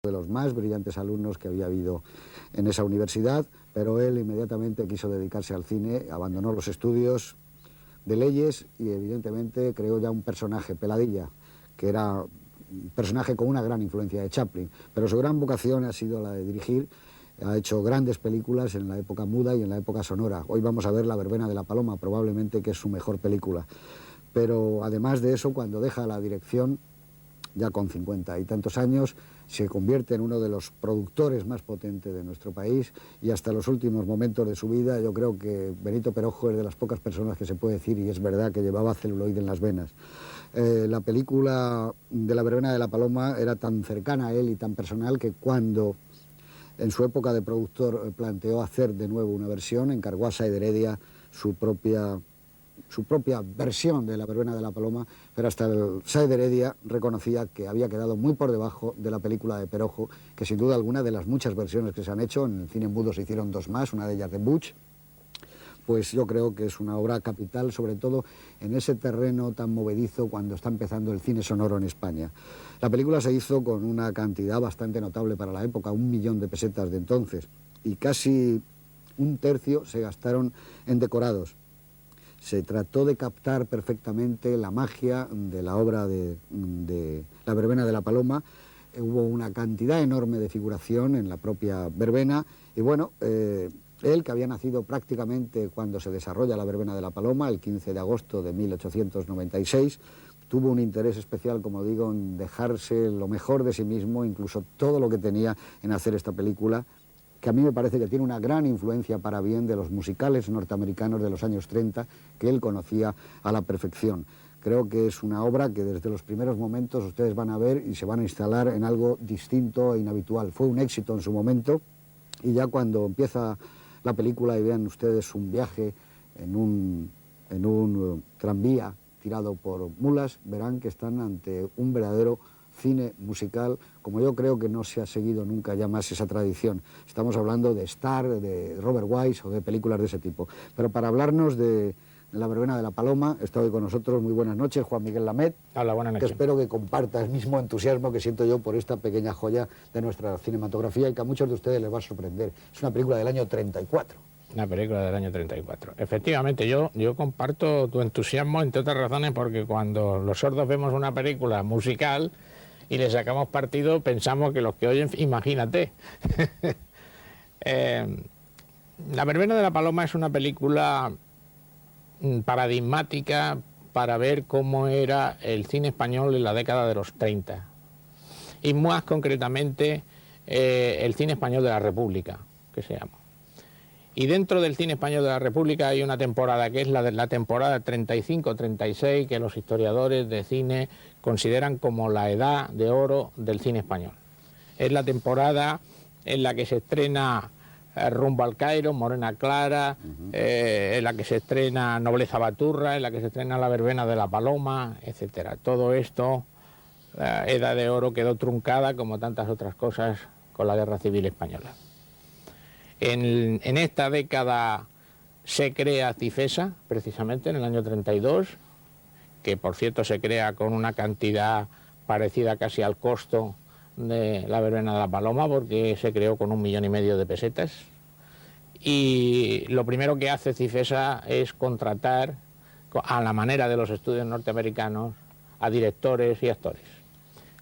de los más brillantes alumnos que había habido en esa universidad, pero él inmediatamente quiso dedicarse al cine, abandonó los estudios de leyes y evidentemente creó ya un personaje, Peladilla, que era un personaje con una gran influencia de Chaplin, pero su gran vocación ha sido la de dirigir. Ha hecho grandes películas en la época muda y en la época sonora. Hoy vamos a ver La verbena de la paloma, probablemente que es su mejor película. Pero además de eso, cuando deja la dirección, ya con 50 y tantos años, se convierte en uno de los productores más potentes de nuestro país y hasta los últimos momentos de su vida yo creo que Benito Perojo es de las pocas personas que se puede decir, y es verdad, que llevaba celuloide en las venas. La película de La verbena de la paloma era tan cercana a él y tan personal que cuando en su época de productor planteó hacer de nuevo una versión, encargó a Saed Heredia su propia versión de La verbena de la paloma, pero hasta el Saed Heredia reconocía que había quedado muy por debajo de la película de Perojo, que sin duda alguna de las muchas versiones que se han hecho, en el cine mudo se hicieron dos más, una de ellas de Butch, pues yo creo que es una obra capital, sobre todo en ese terreno tan movedizo cuando está empezando el cine sonoro en España. La película se hizo con una cantidad bastante notable para la época, 1 millón de pesetas de entonces, y casi un tercio se gastaron en decorados. Se trató de captar perfectamente la magia de la obra de La verbena de la paloma. Hubo una cantidad enorme de figuración en la propia verbena y bueno, él, que había nacido prácticamente cuando se desarrolla La verbena de la paloma, el 15 de agosto de 1896, tuvo un interés especial, como digo, en dejarse lo mejor de sí mismo, incluso todo lo que tenía en hacer esta película, que a mí me parece que tiene una gran influencia para bien de los musicales norteamericanos de los años 30, que él conocía a la perfección. Creo que es una obra que desde los primeros momentos ustedes van a ver y se van a instalar en algo distinto e inhabitual. Fue un éxito en su momento y ya cuando empieza la película y vean ustedes un viaje en un tranvía tirado por mulas, verán que están ante un verdadero cine musical, como yo creo que no se ha seguido nunca ya más esa tradición. Estamos hablando de Star, de Robert Wise o de películas de ese tipo. Pero para hablarnos de La verbena de la paloma, está hoy con nosotros, muy buenas noches, Juan Miguel Lamet. Hola, buenas noches. Que espero que comparta el mismo entusiasmo que siento yo por esta pequeña joya de nuestra cinematografía y que a muchos de ustedes les va a sorprender. Es una película del año 34. Una película del año 34. Efectivamente, yo comparto tu entusiasmo, entre otras razones, porque cuando los sordos vemos una película musical y le sacamos partido, pensamos que los que oyen, imagínate. La verbena de la paloma es una película paradigmática para ver cómo era el cine español en la década de los 30 y más concretamente el cine español de la República, que se llama. Y dentro del cine español de la República hay una temporada que es la temporada 35-36, que los historiadores de cine consideran como la edad de oro del cine español. Es la temporada en la que se estrena Rumbo al Cairo, Morena Clara, en la que se estrena Nobleza Baturra, en la que se estrena La verbena de la paloma, etcétera. Todo esto, la edad de oro, quedó truncada, como tantas otras cosas, con la Guerra Civil Española. En esta década se crea Cifesa, precisamente en el año 32, que por cierto se crea con una cantidad parecida casi al costo de La verbena de la paloma, porque se creó con 1,5 millones de pesetas. Y lo primero que hace Cifesa es contratar, a la manera de los estudios norteamericanos, a directores y actores.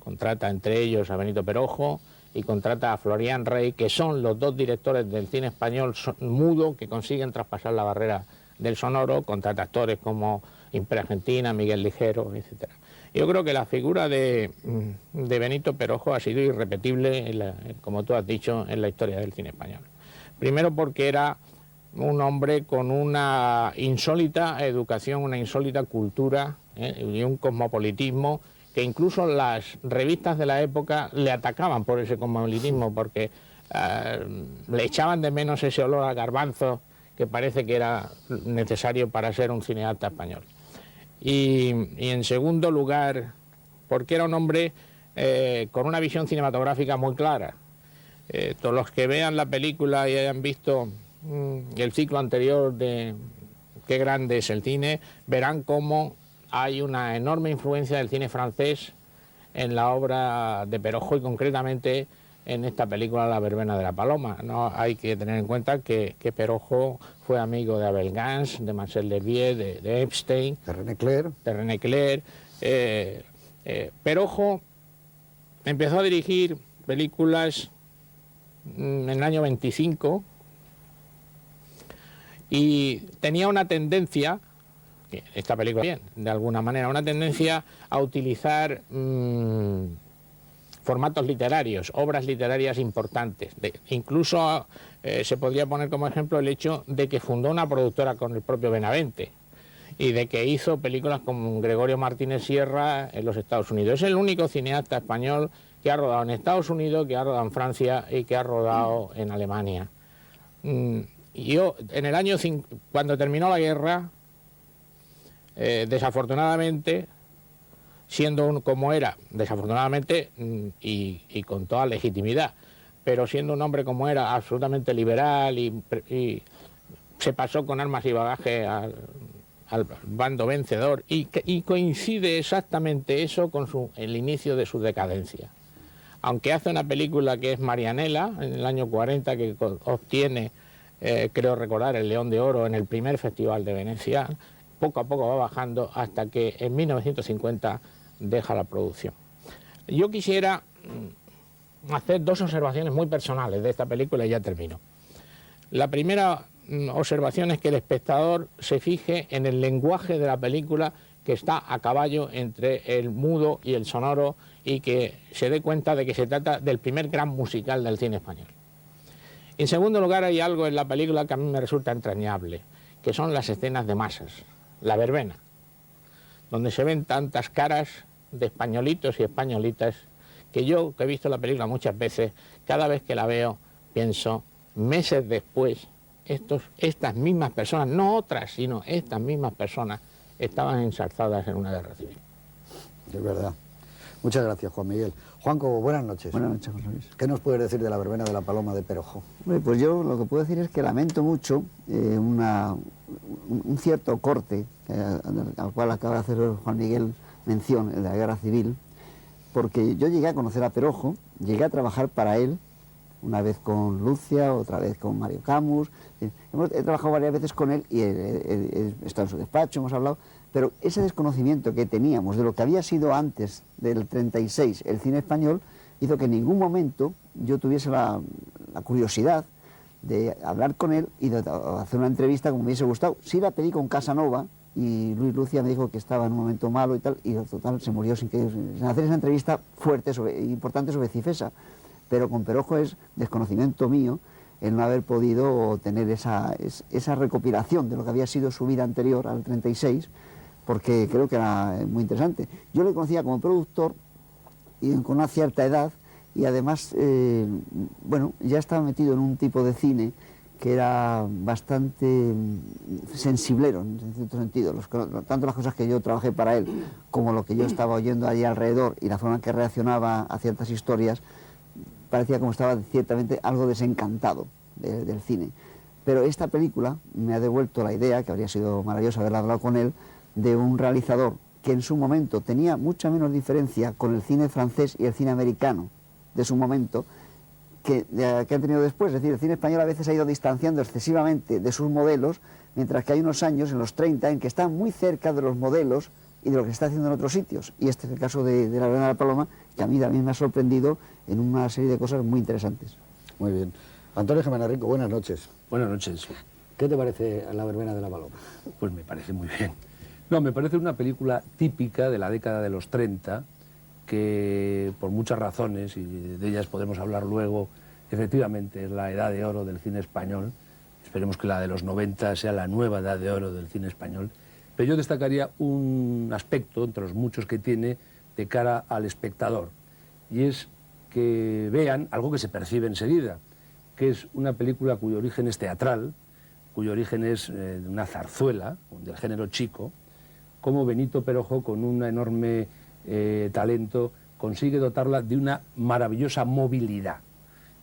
Contrata entre ellos a Benito Perojo y contrata a Florian Rey, que son los dos directores del cine español mudo que consiguen traspasar la barrera del sonoro. Contrata actores como Impera Argentina, Miguel Ligero, etc. Yo creo que la figura de Benito Perojo ha sido irrepetible, como tú has dicho, en la historia del cine español. Primero porque era un hombre con una insólita educación, una insólita cultura y un cosmopolitismo que incluso las revistas de la época le atacaban por ese cosmopolitismo, porque le echaban de menos ese olor a garbanzo que parece que era necesario para ser un cineasta español. Y en segundo lugar, porque era un hombre con una visión cinematográfica muy clara. Todos los que vean la película y hayan visto el ciclo anterior de Qué grande es el cine, verán cómo hay una enorme influencia del cine francés en la obra de Perojo y concretamente en esta película La verbena de la paloma. No hay que tener en cuenta que Perojo fue amigo de Abel Gance, de Marcel Levier, de Epstein, de René Clair. Perojo empezó a dirigir películas en el año 25 y tenía una tendencia, esta película bien, de alguna manera, una tendencia a utilizar formatos literarios, obras literarias importantes. Incluso se podría poner como ejemplo el hecho de que fundó una productora con el propio Benavente y de que hizo películas con Gregorio Martínez Sierra en los Estados Unidos. Es el único cineasta español que ha rodado en Estados Unidos, que ha rodado en Francia y que ha rodado en Alemania. Yo, en el año, cuando terminó la guerra, desafortunadamente, siendo como era, desafortunadamente y con toda legitimidad, pero siendo un hombre como era, absolutamente liberal y se pasó con armas y bagaje al bando vencedor y coincide exactamente eso con el inicio de su decadencia. Aunque hace una película que es Marianela, en el año 40, que obtiene, creo recordar, el León de Oro en el primer Festival de Venecia, poco a poco va bajando hasta que en 1950 deja la producción. Yo quisiera hacer dos observaciones muy personales de esta película y ya termino. La primera observación es que el espectador se fije en el lenguaje de la película, que está a caballo entre el mudo y el sonoro, y que se dé cuenta de que se trata del primer gran musical del cine español. En segundo lugar, hay algo en la película que a mí me resulta entrañable, que son las escenas de masas, la verbena, donde se ven tantas caras de españolitos y españolitas que yo, que he visto la película muchas veces, cada vez que la veo pienso, meses después, estas mismas personas, no otras, sino estas mismas personas, estaban ensarzadas en una guerra civil. Es verdad. Muchas gracias, Juan Miguel. Juanco, buenas noches. Buenas noches, José Luis. ¿Qué nos puedes decir de La verbena de la paloma de Perojo? Pues yo lo que puedo decir es que lamento mucho un cierto corte al cual acaba de hacer Juan Miguel mención, el de la guerra civil, porque yo llegué a conocer a Perojo, llegué a trabajar para él, una vez con Lucia, otra vez con Mario Camus. He trabajado varias veces con él y he estado en su despacho, hemos hablado, pero ese desconocimiento que teníamos de lo que había sido antes del 36 el cine español hizo que en ningún momento yo tuviese la curiosidad de hablar con él y de hacer una entrevista como me hubiese gustado. Sí la pedí con Casanova y Luis Lucia me dijo que estaba en un momento malo y tal, y total se murió sin hacer esa entrevista fuerte, importante sobre Cifesa. Pero con Perojo es desconocimiento mío el no haber podido tener esa recopilación de lo que había sido su vida anterior al 36, porque creo que era muy interesante. Yo le conocía como productor y con una cierta edad, y además, bueno, ya estaba metido en un tipo de cine que era bastante sensiblero, en cierto sentido. Tanto las cosas que yo trabajé para él, como lo que yo estaba oyendo allí alrededor, y la forma en que reaccionaba a ciertas historias, parecía como estaba ciertamente algo desencantado del cine. Pero esta película me ha devuelto la idea, que habría sido maravilloso haber hablado con él, de un realizador que en su momento tenía mucha menos diferencia con el cine francés y el cine americano de su momento que han tenido después. Es decir, el cine español a veces ha ido distanciando excesivamente de sus modelos, mientras que hay unos años, en los 30, en que están muy cerca de los modelos y de lo que se está haciendo en otros sitios. Y este es el caso de La verbena de la paloma, que a mí también me ha sorprendido en una serie de cosas muy interesantes. Muy bien. Antonio Jiménez Rico, buenas noches. Buenas noches. ¿Qué te parece La verbena de la paloma? Pues me parece muy bien. No, me parece una película típica de la década de los 30, que por muchas razones, y de ellas podemos hablar luego, efectivamente es la edad de oro del cine español. Esperemos que la de los 90 sea la nueva edad de oro del cine español. Pero yo destacaría un aspecto, entre los muchos que tiene, de cara al espectador, y es que vean algo que se percibe enseguida, que es una película cuyo origen es teatral, cuyo origen es de una zarzuela, del género chico, como Benito Perojo, con un enorme talento, consigue dotarla de una maravillosa movilidad.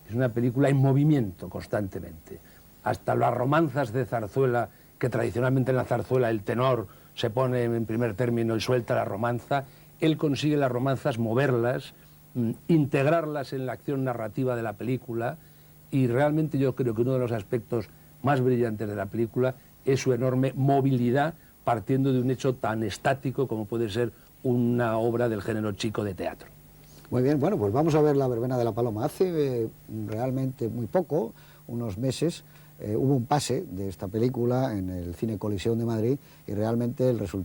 Es una película en movimiento constantemente. Hasta las romanzas de zarzuela, que tradicionalmente en la zarzuela el tenor se pone en primer término y suelta la romanza, él consigue las romanzas moverlas integrarlas en la acción narrativa de la película, y realmente yo creo que uno de los aspectos más brillantes de la película es su enorme movilidad, partiendo de un hecho tan estático como puede ser una obra del género chico de teatro. Muy bien, bueno, pues vamos a ver La verbena de la paloma. Hace realmente muy poco, unos meses, hubo un pase de esta película en el Cine Colisión de Madrid, y realmente el resultado